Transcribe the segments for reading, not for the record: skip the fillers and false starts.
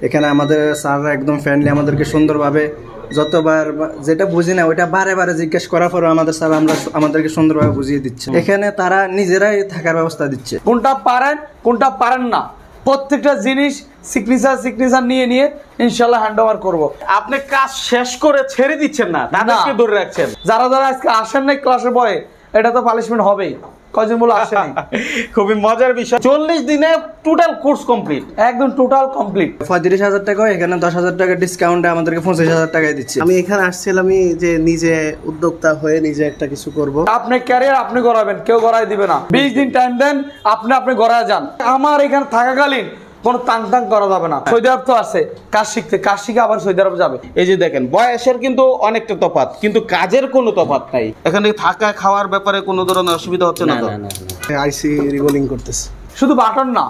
এখানে আমাদের স্যাররা একদম ফ্রেন্ডলি, আমাদেরকে সুন্দরভাবে যতবার যেটা বুঝি না ওইটা বারে বারে জিজ্ঞেস করার পর আমাদের স্যার আমাদেরকে সুন্দরভাবে বুঝিয়ে দিচ্ছে। এখানে তারা নিজেরাই থাকার ব্যবস্থা দিচ্ছে। কোনটা পারেন কোনটা পারেন না প্রত্যেকটা জিনিস সিগনেচার নিয়ে ইনশাল্লাহ হ্যান্ড ওভার করবো। আপনি কাজ শেষ করে ছেড়ে দিচ্ছেন না, তাদেরকে ধরে রাখছেন। যারা আজকে আসেন নাই ক্লাসের পরে, এটা তো পানিশমেন্ট হবেই। কয়জন বলে আসেনি? খুবই মজার বিষয়। 40 দিনে টোটাল কোর্স কমপ্লিট, একদম টোটাল কমপ্লিট। 35,000 টাকা, এখানে 10,000 টাকা ডিসকাউন্টে আমাদেরকে 25,000 টাকায় দিচ্ছে। আমি এখানে আসছিলাম যে নিজে উদ্যোক্তা হয়ে নিজে একটা কিছু করব। আপনি ক্যারিয়ার আপনি গড়াবেন, কেউ গড়াই দিবে না। 20 দিন টাইম দেন, আপনি গড়ায় যান। আমার এখানে থাকাকালীন কোনো টাং করা যাবে না। সৌদি আরব তো আছে কাজ শিখে আবার সৌদি আরব যাবে। এই যে দেখেন, বয়সের কিন্তু অনেকটা তফাৎ, কিন্তু কাজের কোনো তফাৎ নাই। এখানে থাকা খাওয়ার ব্যাপারে কোনো ধরনের অসুবিধা হচ্ছে না? আইসি রিবোলিং করতেছে। শুধু বাটন না,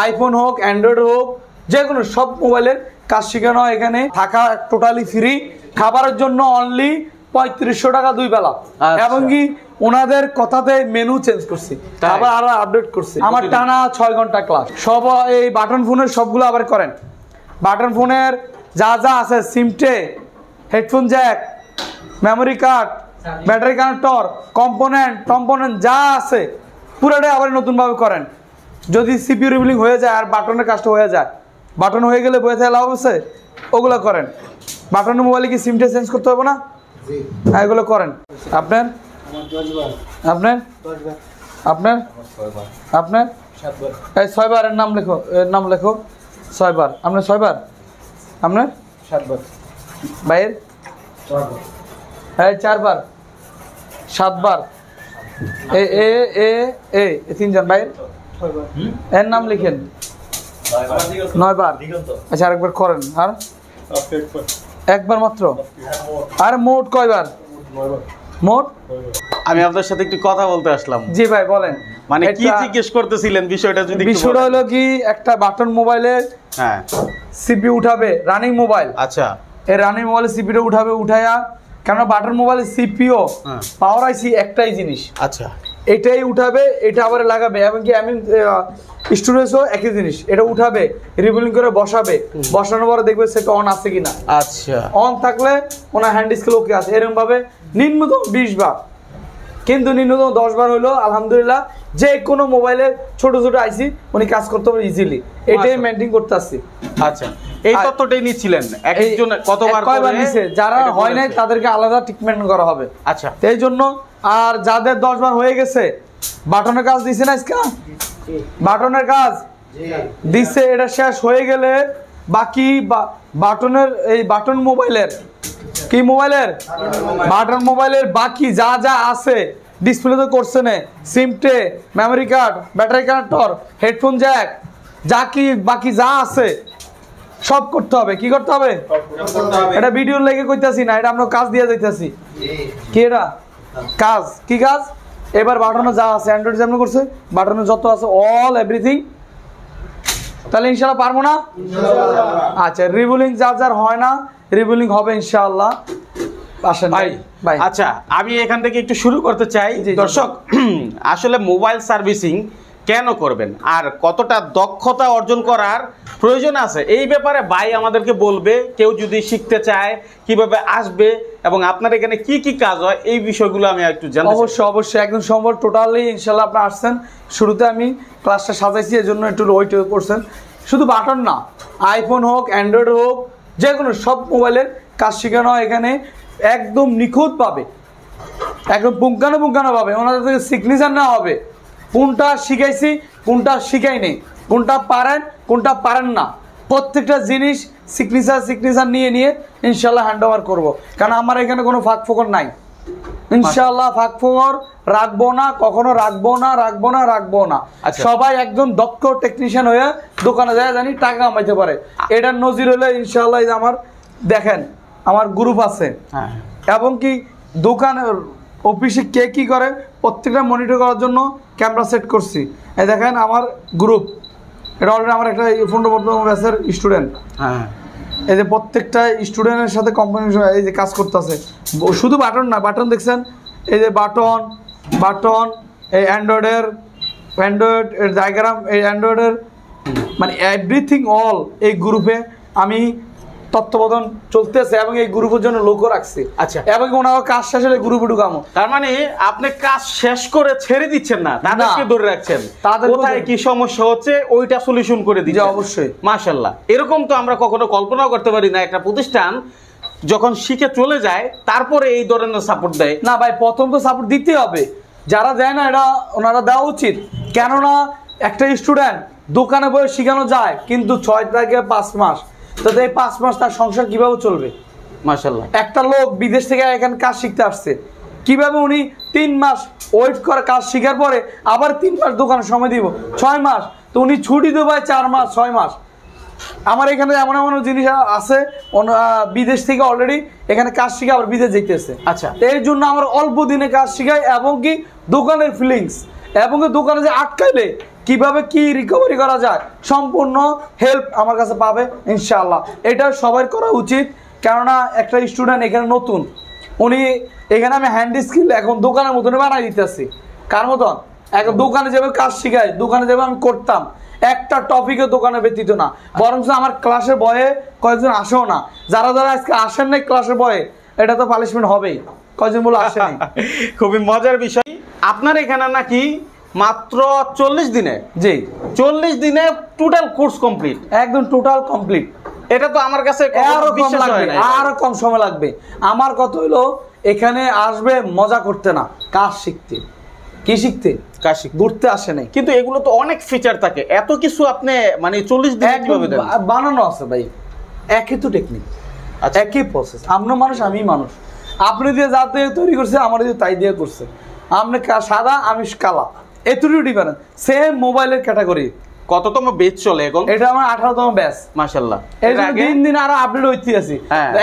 আইফোন হোক, অ্যান্ড্রয়েড হোক, যে কোনো সব মোবাইলের কাজ শেখানো হয় এখানে। থাকা টোটালি ফ্রি, খাবারের জন্য অনলি 3500 টাকা 2 বেলা। এবং কি ওনাদের কথাতে মেনু চেঞ্জ করছি, আবার আরো আপডেট করছি। আমার টানা 6 ঘন্টা ক্লাস। সব এই বাটন ফোনের সবগুলো আবার করেন। বাটন ফোনের যা আছে, সিমটে, headphone jack, memory card, battery connector, component যা আছে পুরোটাই আবার নতুনভাবে করেন। যদি সিপিইউ রিবিলিং হয়ে যায় আর বাটনের কাজটা হয়ে যায়, বাটন হয়ে গেলে বয়ে থেকে লাভ আছে, ওগুলো করেন। বাটনের মোবাইলে কি সিমটা চেঞ্জ করতে হবে না? হ্যাঁ, এগুলো করেন। আপনার এই 6 বারের নাম লেখো 6 বার। আপনার 6 বার, আপনার 7 বার, ভাইয়ের 4 বার, 7 বার, এ 3 জন ভাইয়ের এর নাম লিখেন 9 বার। আচ্ছা, আরেকবার করেন। আর একবার মাত্র? আর মোট কয়বার? মোট। আমি আপনার সাথে একটু কথা বলতে আসলাম। জি ভাই বলেন। মানে কি জিজ্ঞেস করতেছিলেন বিষয়টা যদি? বিষয়টা হলো কি, একটা বাটন মোবাইলে হ্যাঁ সিপিইউ উঠাবে, রানিং মোবাইল। আচ্ছা, এই রানিং মোবাইলে সিপিইউ উঠায়া, কেন বাটন মোবাইলে সিপিইউ পাওয়ার আইসি একটাই জিনিস। আচ্ছা, এটাই উঠাবে, এটা আবার লাগাবে, এবং কি আমি স্টোরেজও একই জিনিস। এটা উঠাবে, রিবোলিং করে বসানোর পরে দেখবে সেটা অন আছে কিনা। আচ্ছা, অন থাকলে ওনার হ্যান্ড স্কেল ওকে আছে। এরকম ভাবে নিম্নতম 20 বার, কিন্তু নিম্নতম 10 বার হলো আলহামদুলিল্লাহ। যে কোনো মোবাইলের ছোট আইসি উনি কাজ করতে পারে ইজিলি। এটাই মেইনটেইন করতে আসছি। আচ্ছা, এই তথ্যটাই নিচ্ছিলেন একজন কতবার কয়বার নিছে, যারা হয় নাই তাদেরকে আলাদা ট্রিটমেন্ট করা হবে। আচ্ছা, এই জন্য আর যাদের 10 বার হয়ে গেছে, বাটনের কাজ দিছে না আজকে, বাটনের কাজ দিছে, এটা শেষ হয়ে গেলে বাকি বাটনের এই বাটন মোবাইলের কি মোবাইলের বাটন মোবাইলের বাকি যা আছে ডিসপ্লে তো করছে না, সিমটে, memory card, battery connector, headphone jack, বাকি যা আছে সব করতে হবে। কি করতে হবে? এটা ভিডিও লেগে কইতাছি না, এটা আমরা কাজ দিয়ে যাইতাছি। কি এটা কাজ? কি কাজ? এবার বাটনে যা আছে, অ্যান্ড্রয়েড যেমন করছে, বাটনে যত আছে অল এভরিথিং, তাহলে ইনশাআল্লাহ পারবো না? আচ্ছা, রিবোলিং যার হয় না, রিবোলিং হবে ইনশাআল্লাহ। আসেন ভাই। আচ্ছা, আমি এখান থেকে একটু শুরু করতে চাই। দর্শক, আসলে মোবাইল সার্ভিসিং কেন করবেন আর কতটা দক্ষতা অর্জন করার প্রয়োজন আছে, এই ব্যাপারে ভাই আমাদেরকে বলবে। কেউ যদি শিখতে চায় কিভাবে আসবে এবং আপনার এখানে কি কি কাজ হয়, এই বিষয়গুলো আমি একটু জানতে চাই। অবশ্যই একদম সম্ভব। টোটালি ইনশাআল্লাহ আপনি আসছেন। শুরুতে আমি ক্লাসটা সাজাইছি, এর জন্য একটু ওয়েট করছেন। শুধু বাটন না, আইফোন হোক, অ্যান্ড্রয়েড হোক, যে কোনো সব মোবাইলের কাজ শেখানো হয় এখানে একদম নিখুঁতভাবে, একদম পুঙ্খানুপুঙ্খানুভাবে। ওনাদের থেকে সিগনেচার নেওয়া হবে, কোনটা শিখাইছি, কোনটা শিখাই নেই, কোনটা পারেন, কোনটা পারেন না। প্রত্যেকটা জিনিস সিগনেচার নিয়ে ইনশাআল্লাহ হ্যান্ড ওভার করবো। কারণ আমার এখানে কোনো ফাঁক ফোকর নাই ইনশাআল্লাহ। ফাঁক ফোকর রাখবো না, কখনো রাখবো না। সবাই একদম দক্ষ টেকনিশিয়ান হয়ে দোকানে যায় জানি টাকা কামাইতে পারে। এটার নজির হলে ইনশাআল্লাহ আমার দেখেন আমার গ্রুপ আছে, এবং কি দোকানের অফিসে কে কি করে প্রত্যেকটা মনিটর করার জন্য ক্যামেরা সেট করছি। এই দেখেন আমার গ্রুপ, এটা অলরেডি আমার একটা 15 ব্যাচের স্টুডেন্ট। এই যে প্রত্যেকটা স্টুডেন্টের সাথে কোম্পানি এই যে কাজ করতেছে। শুধু বাটন না, বাটন দেখছেন, এই যে বাটন এই অ্যান্ড্রয়েড ডায়াগ্রাম, এই অ্যান্ড্রয়েডের মানে এভরিথিং অল এই গ্রুপে আমি তত্ত্বাবধান চলতেছে এবং এই গ্রুপের জন্য লোকও রাখছি। আচ্ছা। এবং ওনার কাজ শেষ হলে গ্রুপে ঢুকামো। তার মানে আপনি কাজ শেষ করে ছেড়ে দিচ্ছেন না, তাদেরকে ধরে রাখছেন, তাদের কোথায় কি সমস্যা হচ্ছে ওইটা সলিউশন করে দিচ্ছেন। অবশ্যই, মাশাআল্লাহ। এরকম তো আমরা কখনো কল্পনাও করতে পারি না একটা প্রতিষ্ঠান যখন শিখে চলে যায় তারপরে এই ধরনের সাপোর্ট দেয়। না ভাই, প্রথম তো সাপোর্ট দিতে হবে, যারা দেয় না এটা ওনারা দেওয়া উচিত। কেননা একটা স্টুডেন্ট দোকানে বসে শেখানো যায়, কিন্তু 6 থেকে 5 মাস, তো এই 5 মাস তার সংসার কিভাবে চলবে? মাশাআল্লাহ। একটা লোক বিদেশ থেকে এখানে কাজ শিখতে আসছে, কিভাবে উনি 3 মাস ওয়েট করে কাজ শেখার পরে আবার 3 মাস দোকানে সময় দিব, 6 মাস, তো উনি ছুটি দেবে 4 মাস 6 মাস। আমার এখানে এমন এমন জিনিস আছে বিদেশ থেকে অলরেডি এখানে কাজ শিখে আবার বিদেশ যেতেছে। আচ্ছা, এর জন্য আমরা অল্প দিনে কাজ শিখাই, এবং কি দোকানের ফিলিংস এবং দোকানে যে আটকাইলে কিভাবে কি রিকভারি করা যায় সম্পূর্ণ হেল্প আমার কাছে পাবে ইনশাআল্লাহ। এটা সবার করা উচিত, কেননা একটা স্টুডেন্ট এখানে নতুন, উনি এখানে আমি হ্যান্ড স্কিল এখন দোকানের মতন বানাই দিতেছি। কার মতন? এখন দোকানে যেভাবে কাজ শিখাই, দোকানে যেভাবে আমি করতাম, একটা টপিকের দোকানে ব্যতীত না, বরং আমার ক্লাসের বয়ে কয়েকজন আসেও না। যারা যারা আজকে আসেন নাই ক্লাসের বয়ে, এটা তো পানিশমেন্ট হবেই, কয়েকজন বলে আসেনি। খুবই মজার বিষয়। আপনার এখানে নাকি মাত্র 40 দিনে, জি 40 দিনে টোটাল কোর্স কমপ্লিট, একদম টোটাল কমপ্লিট। এটা তো আমার কাছে আরো কম বিশ্বাস হয় লাগবে, না। আরো কম সময় লাগবে। আমার কথা হইলো এখানে আসবে মজা করতে না, কাজ শিখতে। কি শিখতে? কাজ শিখতে। ঘুরতে আসে নাই। কিন্তু এগুলো তো অনেক ফিচার থাকে, এত কিছু আপনি মানে 40 দিনে কিভাবে দেন? বানানো আছে ভাই, একই তো টেকনিক, আচ্ছা। একই প্রসেস। আপনার মানুষ, আমি মানুষ, আপনি দিয়ে যা দিয়ে তৈরি করছে আমার দিয়ে তাই দিয়ে করছে। আপনি সাদা, আমি কালা, এতটুকু ডিফারেন্স, সেম মোবাইলের ক্যাটাগরি। কততম বেচ চলে এখন? এটা আমার 18তম ব্যাচ। মাশাআল্লাহ। এই যে দিন দিন আরো আপডেট হইতে আছে।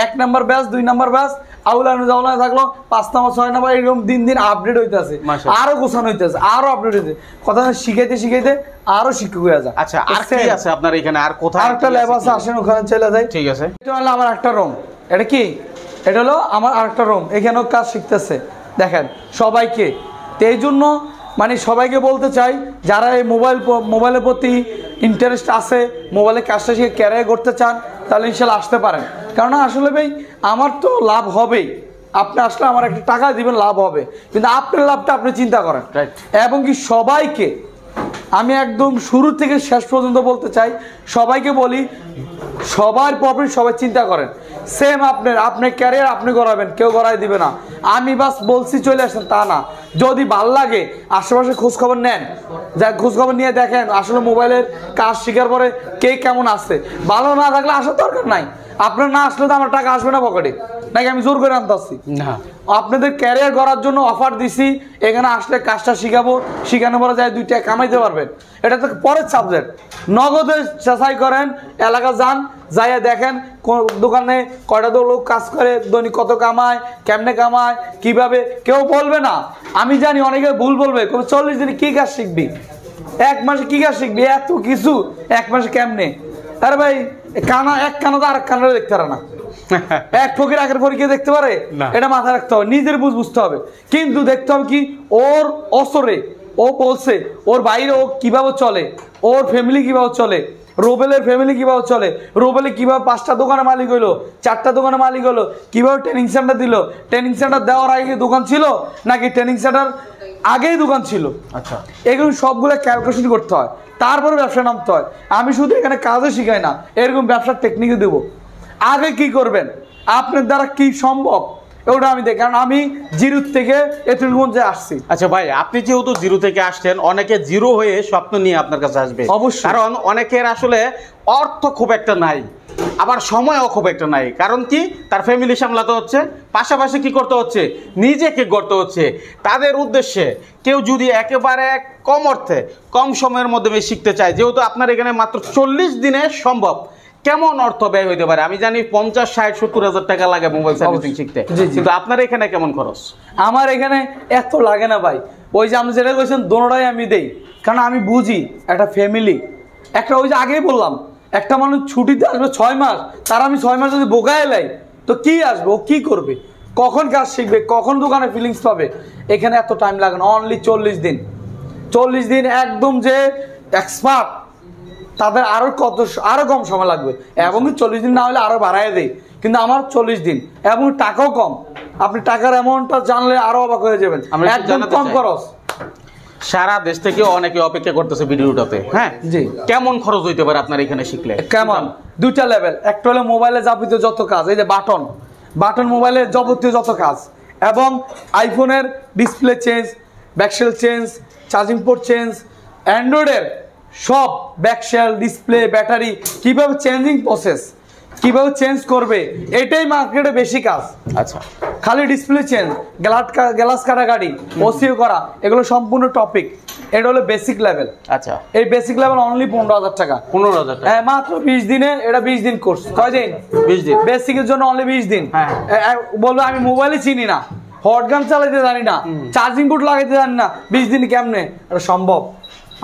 1 নাম্বার ব্যাচ, 2 নাম্বার ব্যাচ, আউলানো জাউলানো থাকলো, 5 নাম্বার 6 নাম্বার, এরকম দিন দিন আপডেট হইতে আছে, আরো গোছানো হইতে আছে, আরো আপডেট হইতে, কথা শিখাইতে শিখাইতে আরো শিক্ষক হয়ে যায়। আচ্ছা, আর কি আছে আপনার এখানে? আর কোথায় আরেকটা ল্যাব আছে, আসেন ওখানে চলে যাই। ঠিক আছে। এটা হলো আমার একটা রুম। এটা কি? এটা হলো আমার আরেকটা রুম, এখানেও কাজ শিখতেছে দেখেন সবাইকে। তো এই জন্য মানে সবাইকে বলতে চাই, যারা এই মোবাইলের প্রতি ইন্টারেস্ট আছে, মোবাইলের কাজটা শিখে ক্যারিয়ার করতে চান, তাহলে ইনশাল্লাহ আসতে পারেন। কারণ আসলে ভাই আমার তো লাভ হবেই, আপনি আসলে আমার একটা টাকা দিবেন, লাভ হবে, কিন্তু আপনার লাভটা আপনি চিন্তা করেন। এবং কি সবাইকে আমি একদম শুরু থেকে শেষ পর্যন্ত বলতে চাই, সবাইকে বলি সবার প্রফিট সবাই চিন্তা করেন। সেম আপনার ক্যারিয়ার আপনি করাবেন, কেউ করাই দিবে না। আমি বাস বলছি চলে আসেন তা না, যদি ভাল লাগে আশেপাশে খোঁজখবর নেন, যা খোঁজখবর নিয়ে দেখেন আসলে মোবাইলের কাজ শেখার পরে কে কেমন আছে। ভালো না থাকলে আসার দরকার নাই, আপনার না আসলে তো আমার টাকা আসবে না পকেটে, নাকি আমি জোর করে আনতে আসছি না। আপনাদের ক্যারিয়ার করার জন্য অফার দিছি, এখানে আসলে কাজটা শিখাবো, শিখানো পরে যায় 2 টাকা কামাইতে পারবেন। এটা তো পরের সাবজেক্ট। নগদে যাচাই করেন, এলাকা যান, যাইয়া দেখেন দোকানে কয়টা লোক কাজ করে, দৈনিক কত কামায়, কেমনে কামায়, কিভাবে। কেউ বলবে না, আমি জানি অনেকে ভুল বলবে, 40 দিনে কি কাজ শিখবি, 1 মাসে কি কাজ শিখবি, এত কিছু 1 মাসে কেমনে? আরে ভাই কানা, এক কানা তো আরেক কানারে দেখতে পারে না, এক ফকির আগের পরীক্ষা দেখতে পারে? এটা মাথায় রাখতে হবে, নিজের বুঝতে হবে। কিন্তু দেখতে হবে কি ওর অসরে ও বলছে, ওর বাইরে ও কিভাবে চলে, ওর ফ্যামিলি কিভাবে চলে, রোবেলের ফ্যামিলি কিভাবে চলে, রোবেলে কিভাবে 5টা দোকানের মালিক হইলো, 4টা দোকানের মালিক হলো, কিভাবে ট্রেনিং সেন্টার দিল, ট্রেনিং সেন্টার দেওয়ার আগে দোকান ছিল নাকি ট্রেনিং সেন্টার আগেই দোকান ছিল। আচ্ছা, এগুলো সবগুলো ক্যালকুলেশন করতে হয়, তারপরে ব্যবসা নামতে হয়। আমি শুধু এখানে কাজে শিখাই না, এরকম ব্যবসার টেকনিকও দেবো। আগে কি করবেন, আপনার দ্বারা কি সম্ভব ওটা আমি দেখি, কারণ আমি জিরো থেকে এতটুকুগঞ্জে আসছি। আচ্ছা ভাই, আপনি যেহেতু জিরো থেকে আসছেন, অনেকে জিরো হয়ে স্বপ্ন নিয়ে আপনার কাছে আসবে অবশ্যই, কারণ অনেকের আসলে অর্থ খুব একটা নাই, আবার সময়ও খুব একটা নাই। কারণ কি, তার ফ্যামিলি সামলাতে হচ্ছে, পাশাপাশি কি করতে হচ্ছে, নিজেকে গড়তে হচ্ছে। তাদের উদ্দেশ্যে কেউ যদি একেবারে কম অর্থে কম সময়ের মধ্যে শিখতে চায়, যেহেতু আপনার এখানে মাত্র 40 দিনে সম্ভব, কেমন অর্থ ব্যয় হইতে পারে? আমি জানি 50, 60, 70 হাজার টাকা লাগে মোবাইল সার্ভিসিং শিখতে, কিন্তু আপনার এখানে কেমন খরচ? আমার এখানে এত লাগে না ভাই, ওই যে আপনি যেটা বলছেন দোনোটাই আমি দেই, কারণ আমি বুঝি একটা ফ্যামিলি, একটা ওই যে আগেই বললাম একটা মানুষ ছুটিতে আসবে 6 মাস, তার আমি 6 মাস যদি বোকায় লাই তো কি আসবে, ও কি করবে, কখন কাজ শিখবে, কখন দোকানে ফিলিংস পাবে? এখানে এত টাইম লাগে না, অনলি 40 দিন। 40 দিন একদম যে এক্সপার্ট তাদের আরো কম সময় লাগবে এবং 40 দিন না হলে আরো বাড়ায় দেয়, কিন্তু আমার 40 দিন এবং টাকাও কম। আপনি টাকার অ্যামাউন্টটা জানলে আরো অবাক হয়ে যাবেন, একদম কম খরচ। সারা দেশ থেকে অনেকে অপেক্ষা করতেছে ভিডিওটাতে। হ্যাঁ জি, কেমন খরচ হইতে পারে আপনার এখানে শিখলে? কেমন দুইটা লেভেল, একটা হলো মোবাইলে যাবতীয় যত কাজ, এই যে বাটন মোবাইলে যাবতীয় যত কাজ, এবং আইফোনের display change, back shell change, charging port change, অ্যান্ড্রয়েডের সব ব্যাকশেল, ডিসপ্লে, ব্যাটারি কিভাবে চেঞ্জিং প্রসেস, কিভাবে চেঞ্জ করবে, এটাই মার্কেটে বেশি কাজ। আচ্ছা, খালি ডিসপ্লে চেঞ্জ, গ্লাস কাটাকাটি, ওসিও করা, এগুলো সম্পূর্ণ টপিক। এটা হলো বেসিক লেভেল। আচ্ছা, এই বেসিক লেভেল অনলি 15,000 টাকা। 15,000 টাকা? হ্যাঁ, মাত্র 20 দিনে। এটা 20 দিন কোর্স। কয় দিন? 20 দিন। বেসিকের জন্য অনলি 20 দিন। হ্যাঁ, বলবে আমি মোবাইলে চিনি না, হট গান চালাইতে জানি না, চার্জিং পোর্ট লাগাইতে জানি না, 20 দিন কেমনে? এটা সম্ভব,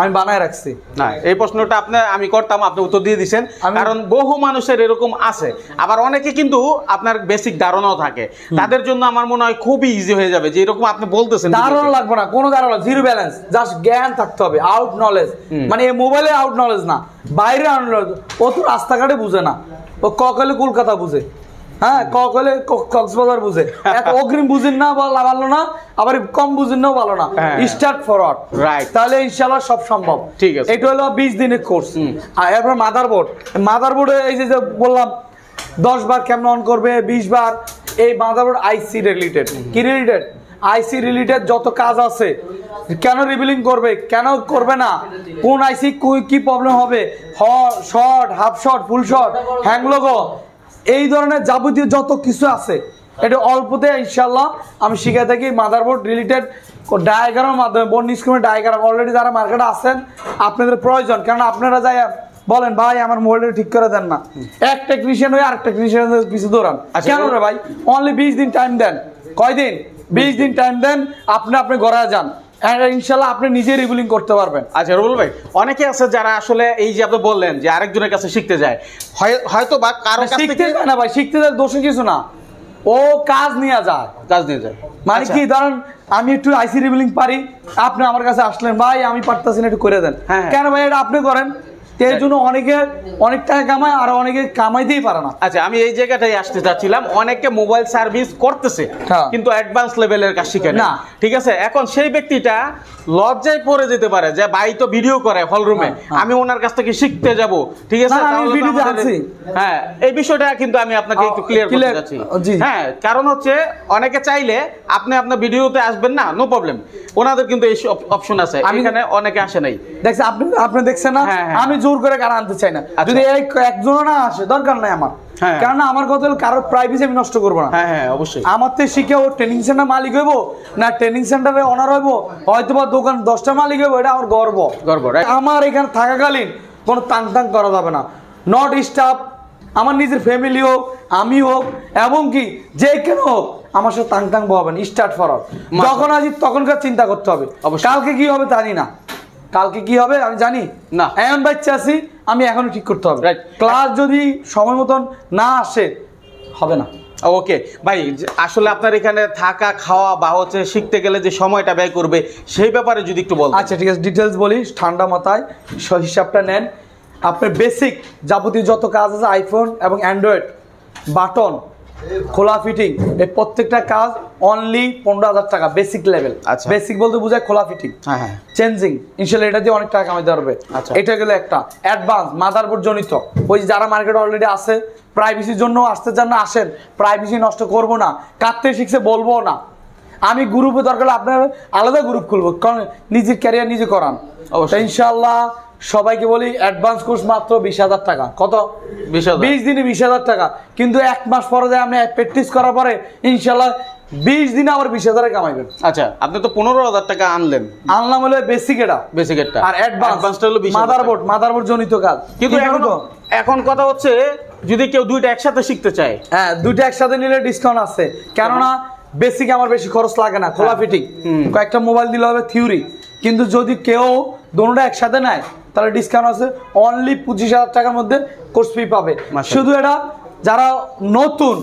আমি বানায় রাখছি। না, এই প্রশ্নটা আমি করতাম, আপনি উত্তর দিয়ে দিচ্ছেন। কারণ বহু মানুষের এরকম আছে, আবার অনেকে কিন্তু আপনার বেসিক ধারণাও থাকে, তাদের জন্য আমার মনে হয় খুবই ইজি হয়ে যাবে। যে এরকম আপনি বলতেছেন, ধারণা লাগবে না, কোনো ধারণা, জিরো ব্যালেন্স, জাস্ট জ্ঞান থাকতে হবে, আউট নলেজ। মানে এই মোবাইলে আউট নলেজ না, বাইরে আউট নলেজ। ও তো রাস্তাঘাটে বুঝে না, ও কলে কলকাতা বুঝে, হ্যাঁ কলে কক্সবাজার বুঝে। এত অগ্রিম বুঝেন না ভালো না, আবার কম বুঝেন না ভালো না, স্টার্ট ফরওয়ার্ড, রাইট? তাহলে ইনশাআল্লাহ সব সম্ভব। ঠিক আছে, এটা হলো 20 দিনের কোর্স। আর এরপর মাদারবোর্ডে এই যে বললাম 10 বার কেমন অন করবে, 20 বার। এই মাদারবোর্ড আইসি রিলেটেড, কি রিলেটেড? আইসি রিলেটেড যত কাজ আছে, কেন রিবিলিং করবে, কেন করবে না, কোন আইসি কি প্রবলেম হবে, শর্ট, হাফ শর্ট, ফুল শর্ট, হ্যাং লোগো, এই ধরনের যাবতীয় যত কিছু আছে, এটা অল্পতে ইনশাল্লাহ আমি শিখে থাকি। মাদারবোর্ড রিলেটেড ডায়াগ্রামের মাধ্যমে, বোর্ড স্ক্রিনের ডায়াগ্রাম অলরেডি যারা মার্কেটে আছেন আপনাদের প্রয়োজন, কারণ আপনারা যাই বলেন ভাই আমার মোবাইলটা ঠিক করে দেন না, এক টেকনিশিয়ান হয়ে আরেক টেকনিশিয়ানের পিছু দৌড়ান কেন রে ভাই? অনলি 20 দিন টাইম দেন। কয়দিন? 20 দিন টাইম দেন, আপনি ঘরে যান, ইনশাল্লাহ আপনি নিজে রিবিলিং করতে পারবেন। আচ্ছা রুবেল ভাই, অনেকে আছে যারা আসলে এই যে আপনি বললেন যে আরেকজনের কাছে শিখতে যায়, হয়তো বা কারো কাছ থেকে শিখতে যায় না ভাই, শিখতে যায় দোষে কিছু না, ও কাজ নিয়ে যায়। মানে কি, ধরেন আমি একটু আইসি রিবিলিং পারি, আপনি আমার কাছে আসলেন, ভাই আমি পারতাছি না, একটু করে দেন। কেন ভাই? এটা আপনি করেন, এই জন্য অনেকে অনেক টাকা কামায়, আর অনেকে কামাইতেই পারে না। আচ্ছা, আমি এই জায়গাটাই আসতে চাচ্ছিলাম, অনেকে মোবাইল সার্ভিস করতেছে কিন্তু অ্যাডভান্স লেভেলের কাজ শিখে না, ঠিক আছে? এখন সেই ব্যক্তিটা লজ্জায় পড়ে যেতে পারে যে ভাই তো ভিডিও করে হল রুমে, আমি ওনার কাছ থেকে শিখতে যাব, ঠিক আছে? হ্যাঁ, এই বিষয়টা কিন্তু আমি আপনাকে একটু ক্লিয়ার করতে চাচ্ছি। হ্যাঁ, কারণ হচ্ছে অনেকে চাইলে আপনি আপনার ভিডিওতে আসবেন না, নো প্রবলেম, ওনাদের কিন্তু এই অপশন আছে, এখানে অনেকে আসে নাই। দেখছেন আপনি দেখছেন না, আমি জোর করে কারো আনতে চাই না, যদি একজন না আসে দরকার নাই আমার, কারণ আমার কথা হলো কারোর প্রাইভেসি আমি নষ্ট করবো না। হ্যাঁ, অবশ্যই। আমার থেকে শিখে ও ট্রেনিং সেন্টার মালিক হইব না, ট্রেনিং সেন্টারে অনার হইব, হয়তো বা দোকান 10টা মালিক হইব, এটা আমার গর্ব। আমার এখানে থাকাকালীন কোনো টাং করা যাবে না, নট স্টাফ, আমার নিজের ফ্যামিলি হোক, আমি হোক, এবং কি যে কেন হোক, আমার সাথে টাং বহাবেন, স্টার্ট ফরওয়ার্ড। যখন আসি তখনকার চিন্তা করতে হবে, কালকে কি হবে জানি না, কালকে কি হবে আমি জানি না, এমন বাচ্চা আছি আমি এখনো ঠিক করতে হবে। ক্লাস যদি সময় মতন না আসে হবে না। ওকে ভাই, আসলে আপনার এখানে থাকা খাওয়া বা হচ্ছে শিখতে গেলে যে সময়টা ব্যয় করবে সেই ব্যাপারে যদি একটু বলেন। আচ্ছা ঠিক আছে, ডিটেলস বলি, ঠান্ডা মাথায় হিসাবটা নেন। আপনার বেসিক যাবতীয় যত কাজ আছে, আইফোন এবং অ্যান্ড্রয়েড, বাটন, খোলা ফিটিং, এই প্রত্যেকটা কাজ অনলি 15,000 টাকা বেসিক লেভেল। বেসিক বলতে বোঝায় খোলা ফিটিং, চেঞ্জিং, ইনশাল্লাহ এটা দিয়ে অনেক টাকা কামাইতে পারবে। এটা গেলে একটা অ্যাডভান্স মাদারবোর্ড জনিত, ওই যারা মার্কেটে অলরেডি আছে, প্রাইভেসির জন্য আসতে চান না আসেন, প্রাইভেসি নষ্ট করবো না, কাটতে শিখছে বলবো না, আমি গ্রুপে দরকার আপনার আলাদা গ্রুপ খুলবো, কারণ নিজের ক্যারিয়ার নিজে করান। ইনশাল্লাহ সবাইকে বলি অ্যাডভান্স কোর্স মাত্র 20,000 টাকা। কত? 20 দিনে 20,000 টাকা, কিন্তু 1 মাস পরে যায় আপনি প্র্যাকটিস করার পরে ইনশাল্লাহ 20 দিনে আবার 20,000 কামাইবেন। আচ্ছা, আপনি তো 15,000 টাকা আনলাম হলে বেসিক এটা, আর অ্যাডভান্সটা হলো মাদারবোর্ড জনিত কাজ। কিন্তু এখন কথা হচ্ছে যদি কেউ দুইটা একসাথে শিখতে চায়, হ্যাঁ দুইটা একসাথে নিলে ডিসকাউন্ট আছে, কেননা বেসিক আমার বেশি খরচ লাগে না, খোলা ফিটিং, কয়েকটা মোবাইল দিলে হবে থিওরি, কিন্তু যদি কেউ দুটোটা একসাথে নেয় তাহলে ডিসকাউন্ট আছে, অনলি 25,000 টাকার মধ্যে কোর্স ফি পাবে। শুধু এটা যারা নতুন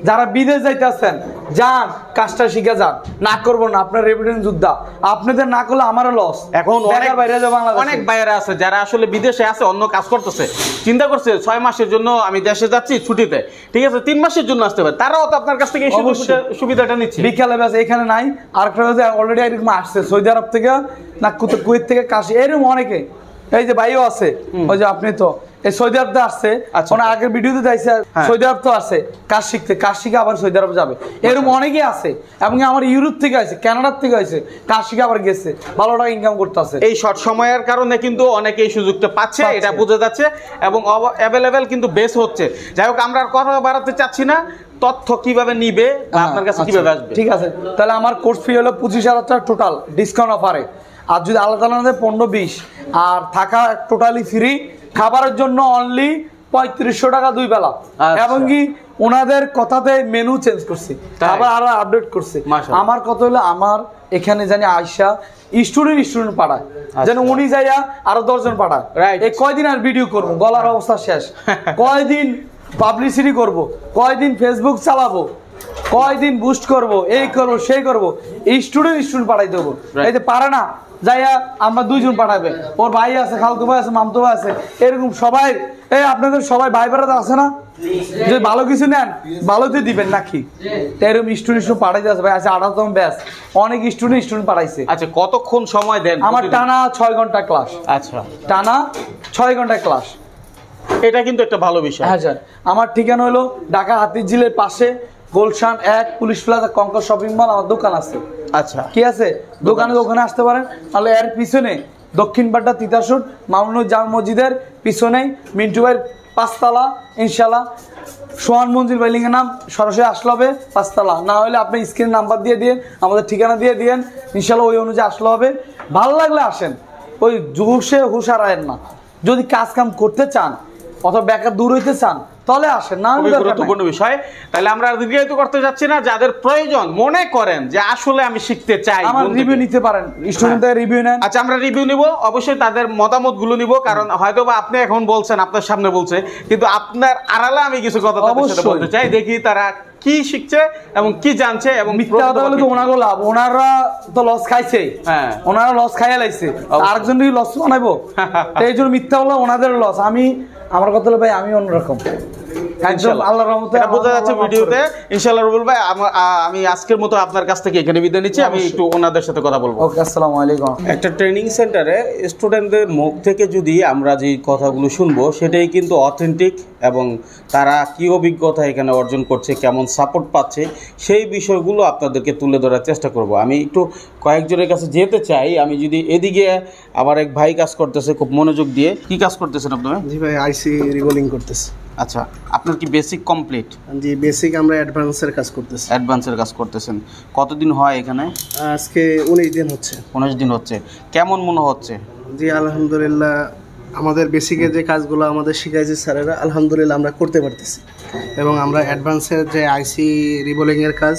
যারা বিদেশ যাইতেছেন যান, কাজটা শিখে যান, না করবো না আপনার রেভিডেন্স যোদ্ধা, আপনাদের না করলে আমারও লস। এখন অনেক বাইরে আছে যারা আসলে বিদেশে আছে, অন্য কাজ করতেছে, চিন্তা করছে 6 মাসের জন্য আমি দেশে যাচ্ছি ছুটিতে, ঠিক আছে 3 মাসের জন্য আসতে পারে, তারাও তো আপনার কাছ থেকে এই সুবিধাটা নিচ্ছে। বিকালে ব্যাস এখানে নাই, আর অলরেডি এরকম আসছে সৌদি আরব থেকে না কুয়েত থেকে কাশি, এরকম অনেকে, এই যে ভাইও আছে, ওই যে আপনি তো এই সৌদি আরব আসছে, আগের ভিডিওতে দেখছে সৌদি আরব তো আছে কাজ শিখতে, কাজ শিখে আবার সৌদি আরব যাবে, এরকম অনেকেই আছে। এবং আমার ইউরোপ থেকে আছে, কানাডার থেকে আছে, কাজ শিখে আবার গেছে, ভালো টাকা ইনকাম করতেছে। এই শর্ট সময়ের কারণে কিন্তু অনেকে এই সুযোগটা পাচ্ছে, এটা বোঝা যাচ্ছে, এবং অ্যাভেলেবেল কিন্তু বেস হচ্ছে। যাই হোক, আমরা আর কথা বাড়াতে চাচ্ছি না, তথ্য কিভাবে নিবে আপনার কাছে কিভাবে আসবে। ঠিক আছে, তাহলে আমার কোর্স ফি হলো 25,000 টাকা টোটাল ডিসকাউন্ট অফারে, আর যদি আলাদা আলাদা 15-20, আর থাকা টোটালি ফ্রি, খাবারের জন্য অনলি 3500 টাকা 2 বেলা, এবং কি ওনাদের কথাতে মেনু চেঞ্জ করছি, আবার আরো আপডেট করছে। আমার কথা হলো আমার এখানে জানি আয়সা স্টুডেন্ট পাঠায়, যেন উনি যাইয়া আরো 10 জন পাঠায়, এই কয়দিন আর ভিডিও করবো, গলার অবস্থা শেষ, কয়দিন পাবলিসিটি করব, কয়দিন ফেসবুক চালাবো, কয়দিন বুস্ট করব, এই করব সেই করব, এই স্টুডেন্ট পাঠাই দেবো। এই যে পারে না যাইয়া আমরা 2 জন পাঠাবে, ওর ভাই আছে, খালতো ভাই আছে, মামতো ভাই আছে, এরকম সবাই, এই আপনাদের সবাই ভাই বেড়াতে আছে না, যে ভালো কিছু নেন ভালোতে দিবেন নাকি, এরকম স্টুডেন্ট পাঠাইতে আছে ভাই, আছে 18তম ব্যাচ, অনেক স্টুডেন্ট পাঠাইছে। আচ্ছা, কতক্ষণ সময় দেন? আমার টানা 6 ঘন্টা ক্লাস। আচ্ছা, টানা 6 ঘন্টা ক্লাস, এটা কিন্তু একটা ভালো বিষয়। হ্যাঁ স্যার, আমার ঠিকানা হলো ঢাকা হাতিঝিলের পাশে Gulshan 1 police plaza Concord shopping mall, আমার দোকান আছে। আচ্ছা, কি আছে ওখানে আসতে পারেন, তাহলে এর পিছনে দক্ষিণ পাড্ডা তিতাসুর মামুনুর জামা মসজিদের পিছনেই মিন্টু ভাইয়ের 5 তলা, ইনশাল্লাহ সোহান মঞ্জিল বিল্ডিং এর নাম, সরাসরি আসলে হবে 5 তলা, না হলে আপনি স্ক্রিন নাম্বার দিয়ে দিন, আমাদের ঠিকানা দিয়ে দিন, ইনশাল্লাহ ওই অনুযায়ী আসলে হবে। ভালো লাগলে আসেন, ওই জোশে হুশ হারায়েন না। যদি কাজ কাম করতে চান অথবা বেকার দূর হইতে চান তাহলে আসেন, না গুরুত্বপূর্ণ বিষয়। তাহলে আমরা দীর্ঘায়িত করতে যাচ্ছি না, যাদের প্রয়োজন মনে করেন যে আসলে আমি শিখতে চাই, আমার রিভিউ নিতে পারেন, স্টুডেন্টদের রিভিউ নেন। আচ্ছা, আমরা রিভিউ নিব, অবশ্যই তাদের মতামত গুলো নিব, কারণ হয়তো বা আপনি এখন বলছেন, আপনার সামনে বলছে, কিন্তু আপনার আড়ালে আমি কিছু কথা তাদের সাথে বলতে চাই, দেখি তারা কি শিখছে এবং কি জানছে। এবং মিথ্যা কথা বলে তো ওনাগো লাভ, ওনারা তো লস খাইছে, হ্যাঁ ওনারা লস খাইয়া লাইছে, আরেকজন লস বানাইবো, এই জন্য মিথ্যা বলে ওনাদের লস। আমার কথা হলো ভাই, আমি অন্যরকম, আল্লাহর রহমতে এটা বোঝা যাচ্ছে ভিডিওতে। ইনশাআল্লাহ রুবেল ভাই, আমি আজকের মতো আপনার কাছ থেকে এখানে বিদায় নিচ্ছি, আমি একটু ওনাদের সাথে কথা বলবো। ওকে, আসসালামু আলাইকুম। একটা ট্রেনিং সেন্টারে স্টুডেন্টদের মুখ থেকে যদি আমরা যে কথাগুলো শুনবো, সেটাই কিন্তু অথেন্টিক, এবং তারা কি অভিজ্ঞতা এখানে অর্জন করছে, কেমন সাপোর্ট পাচ্ছে, সেই বিষয়গুলো আপনাদেরকে তুলে ধরার চেষ্টা করব। আমি একটু কয়েকজনের কাছে যেতে চাই। আমি যদি এদিকে আমার এক ভাই কাজ করতেছে খুব মনোযোগ দিয়ে, কি কাজ করতেছেন আপনি? জি ভাই, আইসি রিবোলিং করতেছি। আচ্ছা, আপনার কি বেসিক কমপ্লিট? জি, বেসিক আমরা অ্যাডভান্সের কাজ করতেছি। অ্যাডভান্সের কাজ করতেছেন, কতদিন হয় এখানে? আজকে 19 দিন হচ্ছে। 19 দিন হচ্ছে, কেমন মনে হচ্ছে? জি আলহামদুলিল্লাহ, আমাদের বেসিকের যে কাজগুলো আমাদের শিখাইছে স্যারেরা, আলহামদুলিল্লাহ আমরা করতে পারতেছি, এবং আমরা অ্যাডভান্সের যে আইসি রিবোলিংয়ের কাজ,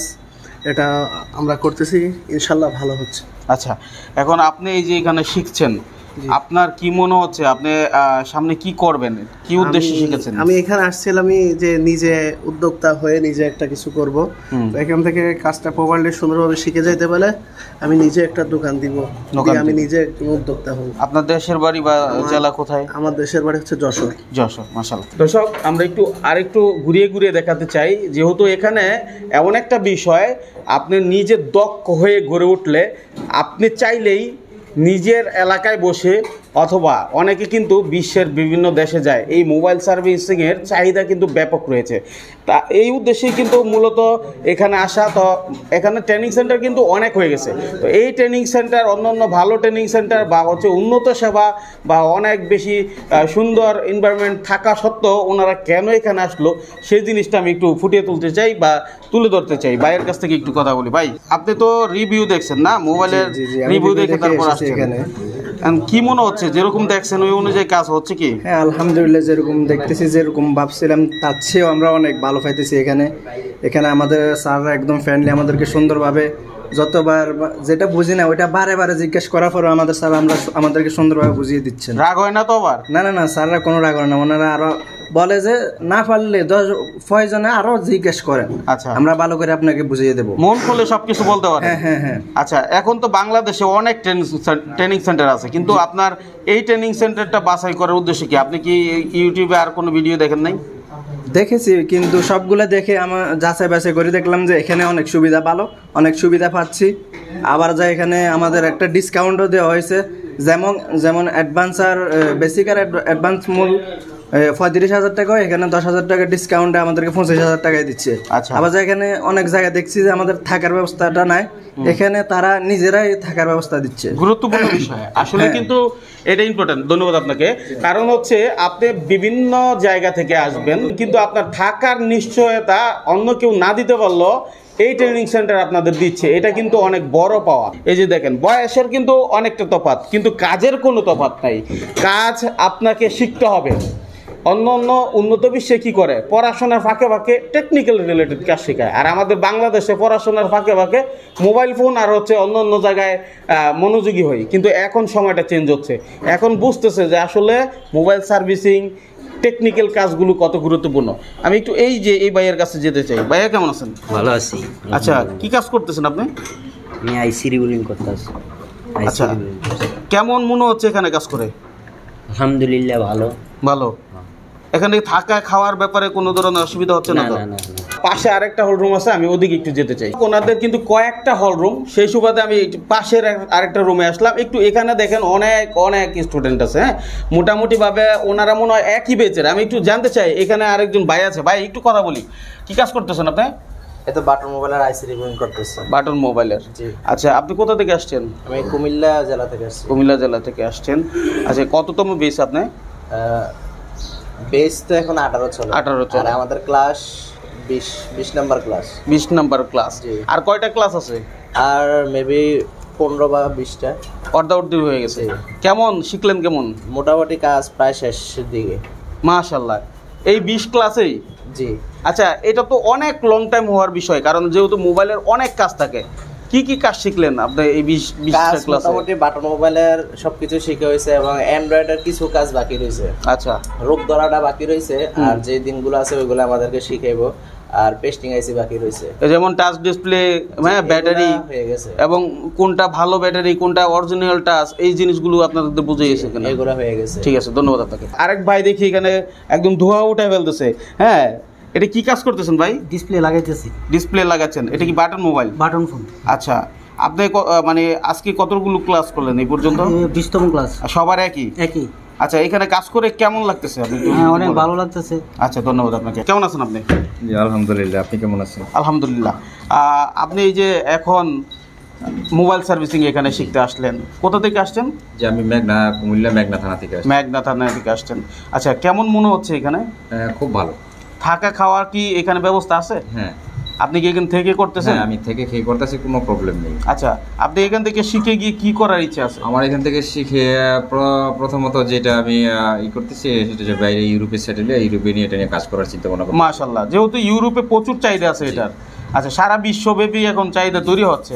এটা আমরা করতেছি, ইনশাল্লাহ ভালো হচ্ছে। আচ্ছা, এখন আপনি এই যে এখানে শিখছেন, আপনার কি মনে হচ্ছে আপনি সামনে কি করবেন, কি উদ্দেশ্যে শিখেছেন? আমি এখানে আসছিলাম যে নিজে উদ্যোক্তা হয়ে নিজে একটা কিছু করব, এখান থেকে কাজটা প্রপারলি সুন্দরভাবে শিখে যাইতে পারলে আমি নিজে একটা দোকান দিব, আমি নিজে উদ্যোক্তা হব। আপনার দেশের বাড়ি বা জেলা কোথায়? আমার দেশের বাড়ি হচ্ছে যশোর। মাশাআল্লাহ। দর্শক, আমরা আরেকটু ঘুরিয়ে দেখাতে চাই, যেহেতু এখানে এমন একটা বিষয়, আপনি নিজে দক্ষ হয়ে গড়ে উঠলে আপনি চাইলেই নিজের এলাকায় বসে, অথবা অনেকে কিন্তু বিশ্বের বিভিন্ন দেশে যায়, এই মোবাইল সার্ভিসিংয়ের চাহিদা কিন্তু ব্যাপক রয়েছে। তা এই উদ্দেশ্যেই কিন্তু মূলত এখানে আসা। তো এখানে ট্রেনিং সেন্টার কিন্তু অনেক হয়ে গেছে। তো এই ট্রেনিং সেন্টার, অন্য ভালো ট্রেনিং সেন্টার বা উন্নত সেবা বা অনেক বেশি সুন্দর এনভায়রনমেন্ট থাকা সত্ত্বেও ওনারা কেন এখানে আসলো, সেই জিনিসটা আমি একটু ফুটিয়ে তুলতে চাই বা তুলে ধরতে চাই। ভাইয়ের কাছ থেকে একটু কথা বলি। ভাই, আপনি তো রিভিউ দেখছেন না, মোবাইলের রিভিউ দেখে তারপর আসছেন এখানে, কি মনে হচ্ছে? যেরকম দেখছেন ওই অনুযায়ী কাজ হচ্ছে কি? হ্যাঁ আলহামদুলিল্লাহ, যেরকম দেখতেছি, যেরকম ভাবছিলাম তার চেয়েও আমরা অনেক ভালো পাইতেছি। এখানে আমাদের স্যাররা একদম ফ্রেন্ডলি, আমাদেরকে সুন্দরভাবে যতবার যেটা বুঝি না ওইটা বারে বারে জিজ্ঞেস করার পরে আমাদেরকে সুন্দরভাবে বুঝিয়ে দিচ্ছেন। রাগ হয় না তো আবার? না, স্যাররা কোনো রাগ হয় না, ওনারা আরো বলে যে না পারলে 10 প্রয়োজনে আরো জিজ্ঞেস করেন, আচ্ছা। আমরা ভালো করে আপনাকে বুঝিয়ে দেবো। মন খুলে সবকিছু বলতে পারে। হ্যাঁ হ্যাঁ হ্যাঁ। আচ্ছা, এখন তো বাংলাদেশে অনেক ট্রেনিং সেন্টার আছে, কিন্তু আপনার এই ট্রেনিং সেন্টারটা বাছাই করার উদ্দেশ্য কি? আপনি কি ইউটিউবে আর কোনো ভিডিও দেখেন নাই? দেখেছি, কিন্তু সবগুলো দেখে আমার যাচাই বাছাই করে দেখলাম যে এখানে অনেক সুবিধা ভালো, অনেক সুবিধা পাচ্ছি। আবার যা এখানে আমাদের একটা ডিসকাউন্টও দেওয়া হয়েছে, যেমন যেমন অ্যাডভান্স আর বেসিক আর অ্যাডভান্স মূল 35,000 টাকা, এখানে 10,000 টাকা ডিসকাউন্টে আমাদেরকে 25,000 টাকায় দিচ্ছে। আচ্ছা। আবার যা এখানে অনেক জায়গায় দেখছি যে আমাদের থাকার ব্যবস্থাটা নাই, এখানে তারা নিজেরাই থাকার ব্যবস্থা দিচ্ছে। গুরুত্বপূর্ণ বিষয় আসলে, হ্যাঁ। কিন্তু এটা ইম্পর্টেন্ট। ধন্যবাদ আপনাকে। কারণ হচ্ছে আপনি বিভিন্ন জায়গা থেকে আসবেন, কিন্তু আপনার থাকার নিশ্চয়তা অন্য কেউ না দিতে পারলো এই ট্রেনিং সেন্টার আপনাদের দিচ্ছে, এটা কিন্তু অনেক বড় পাওয়া। এই যে দেখেন, বয়সের কিন্তু অনেকটা তফাৎ, কিন্তু কাজের কোনো তফাৎ নাই। কাজ আপনাকে শিখতে হবে। অন্য অন্য উন্নত বিশ্বে কি করে, পড়াশোনার ফাঁকে ফাঁকে টেকনিক্যাল রিলেটেড কাজ শেখায়, আর আমাদের বাংলাদেশে পড়াশোনার ফাঁকে ফাঁকে মোবাইল ফোন আর হচ্ছে অন্য অন্য জায়গায় মনোযোগী হই। কিন্তু এখন সময়টা চেঞ্জ হচ্ছে, এখন বুঝতেছে যে আসলে মোবাইল সার্ভিসিং টেকনিক্যাল কাজগুলো কত গুরুত্বপূর্ণ। আমি একটু এই যে এই ভাইয়ের কাছে যেতে চাই। ভাইয়া কেমন আছেন? ভালো আছি। আচ্ছা, কি কাজ করতেছেন আপনি? আমি আইসি রিবোলিং করতে আছি। আচ্ছা, কেমন মনে হচ্ছে এখানে কাজ করে? আলহামদুলিল্লাহ ভালো। ভালো। এখানে থাকা খাওয়ার ব্যাপারে কোনো ধরনের অসুবিধা হচ্ছে না না তো? না না না। পাশে আরেকটা হল রুম আছে, আমি ওদিকে একটু যেতে চাই। ওনাদের কিন্তু কয়েকটা হল রুম, সেই সুবাদে আমি একটু পাশের আরেকটা রুমে আসলাম। একটু এখানে দেখেন অনেক অনেক স্টুডেন্ট আছে। হ্যাঁ, মোটামুটিভাবে ওনারা মনে হয় একই বেচের। আমি একটু জানতে চাই, এখানে আরেকজন ভাই আছে। ভাই, একটু কথা বলি। কি কাজ করতেছেন আপনি? এটা বাটন মোবাইলের আইসি রিবোলিং করতেছে। বাটন মোবাইলের। জি। আচ্ছা, আপনি কোথা থেকে আসছেন? আমি কুমিল্লা জেলা থেকে আসছি। কুমিল্লা জেলা থেকে আসছেন। আচ্ছা, কততম বেস আপনি? বেস তো এখন 18 চলে। 18 চলে। আর আমাদের class 20 number class. 20 number class. জি। আর কয়টা ক্লাস আছে? আর মেবি 15 বা 20টা অর্ধাবর্তী হয়ে গেছে। জি। কেমন শিখলেন? কেমন? মোটামুটি কাজ প্রায় শেষের দিকে। মাশাআল্লাহ। এই 20 ক্লাসেই? জি। আচ্ছা, এটা তো অনেক লং টাইম হওয়ার বিষয়, কারণ যেহেতু মোবাইলের অনেক কাজ থাকে। কি কি কাজ শিখলেন আপনি এই 20টা কাজ ক্লাসে? মোটামুটি বাটন মোবাইলের সবকিছু শিখা হয়েছে, এবং অ্যান্ড্রয়েডের কিছু কাজ বাকি রয়েছে। আচ্ছা। রূপ ধরাটা বাকি রয়েছে, আর যে দিনগুলো আছে ওইগুলো আমাদেরকে শিখাইবো। আর পেস্টিং আইসি বাকি রয়েছে, যেমন টাচ ডিসপ্লে, হ্যাঁ, ব্যাটারি হয়ে গেছে, এবং কোনটা ভালো ব্যাটারি, কোনটা অরিজিনাল টাচ, এই জিনিসগুলো আপনাদের বুঝিয়েছে কিনা? এগুলো হয়ে গেছে। ঠিক আছে, ধন্যবাদ আপনাকে। আরেক ভাই দেখি এখানে একদম ধোঁয়া উঠায় ফেলতেছে। হ্যাঁ, এটা কি কাজ করতেছেন ভাই? ডিসপ্লে লাগাইতেছি। ডিসপ্লে লাগাচ্ছেন। এটা কি বাটন মোবাইল? Button phone. আচ্ছা, আপনি মানে আজকে কতগুলো ক্লাস করলেন এই পর্যন্ত? 20তম ক্লাস। সবার একই? একই। আচ্ছা, এখানে কাজ করে কেমন লাগতেছে আপনি? হ্যাঁ, অনেক ভালো লাগতেছে। আচ্ছা, ধন্যবাদ আপনাকে। কেমন আছেন আপনি? জি আলহামদুলিল্লাহ, আপনি কেমন আছেন? আলহামদুলিল্লাহ। আপনি এই যে এখন মোবাইল সার্ভিসিং এখানে শিখতে আসলেন, কোথা থেকে আসছেন? যে আমি কুমিল্লা মেঘনা থানা থেকে আসছি। মেঘনা থানা থেকে আসছেন। আচ্ছা, কেমন মনে হচ্ছে এখানে? খুব ভালো। থাকা খাওয়ার কি এখানে ব্যবস্থা আছে? হ্যাঁ। আপনি কি এখান থেকে করতেছেন? হ্যাঁ, আমি থেকে খেয়ে করতেছি, কোনো প্রবলেম নেই। আচ্ছা, আপনি এখান থেকে শিখে গিয়ে কি করার ইচ্ছা আছে? আমার এখান থেকে শিখে প্রথমত যেটা আমি করতেছি সেটা যে বাইরে ইউরোপে সেটেলে ইউরোপে নিয়ে এটা নিয়ে কাজ করার চিন্তা ভাবনা করছি। মাশাআল্লাহ, যেহেতু ইউরোপে প্রচুর চাহিদা আছে এটার। আচ্ছা, সারা বিশ্বব্যাপী এখন চাহিদা তৈরি হচ্ছে।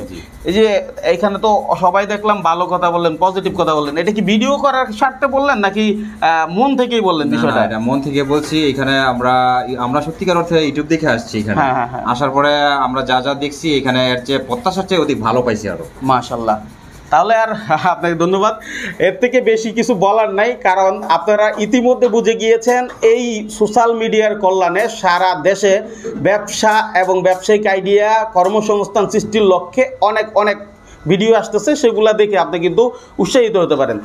এই যে এখানে তো সবাই দেখলাম ভালো কথা বললেন, পজিটিভ কথা বললেন। এটা কি ভিডিও করার স্বার্থে বললেন নাকি মন থেকেই বললেন বিষয়টা? এটা মন থেকে বলছি। এখানে আমরা সত্যিকার অর্থে ইউটিউব দেখে আসছি এখানে। হ্যাঁ। আসার পরে আমরা যা যা দেখছি এখানে এর চেয়ে প্রত্যাশার চেয়ে অধিক ভালো পাইছি আরো। মাশাআল্লাহ। তাহলে আর আপনাকে ধন্যবাদ। এর থেকে বেশি কিছু বলার নাই, কারণ আপনারা ইতিমধ্যে বুঝে গিয়েছেন এই সোশ্যাল মিডিয়ার কল্যাণে সারা দেশে ব্যবসা এবং ব্যবসায়িক আইডিয়া, কর্মসংস্থান সৃষ্টির লক্ষ্যে অনেক অনেক ভিডিও আসতেছে। সেগুলা দেখে আপনি কিন্তু উৎসাহিত হতে পারেন।